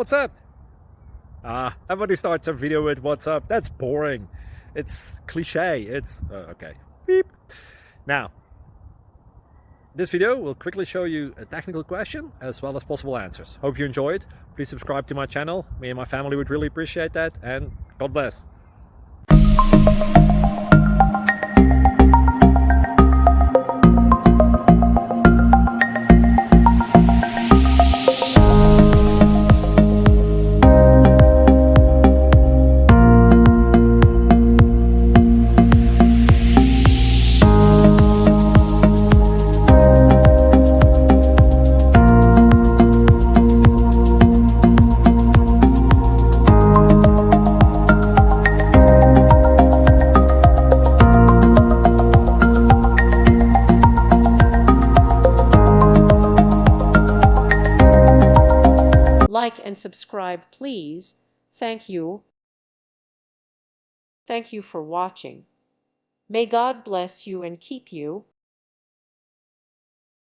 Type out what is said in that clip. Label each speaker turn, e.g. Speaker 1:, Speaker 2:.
Speaker 1: What's up? Everybody starts a video with what's up. That's boring. It's cliche. It's okay. Beep. Now, this video will quickly show you a technical question as well as possible answers. Hope you enjoyed. Please subscribe to my channel. Me and my family would really appreciate that, and God bless.
Speaker 2: Like and subscribe, please. Thank you. Thank you for watching. May God bless you and keep you.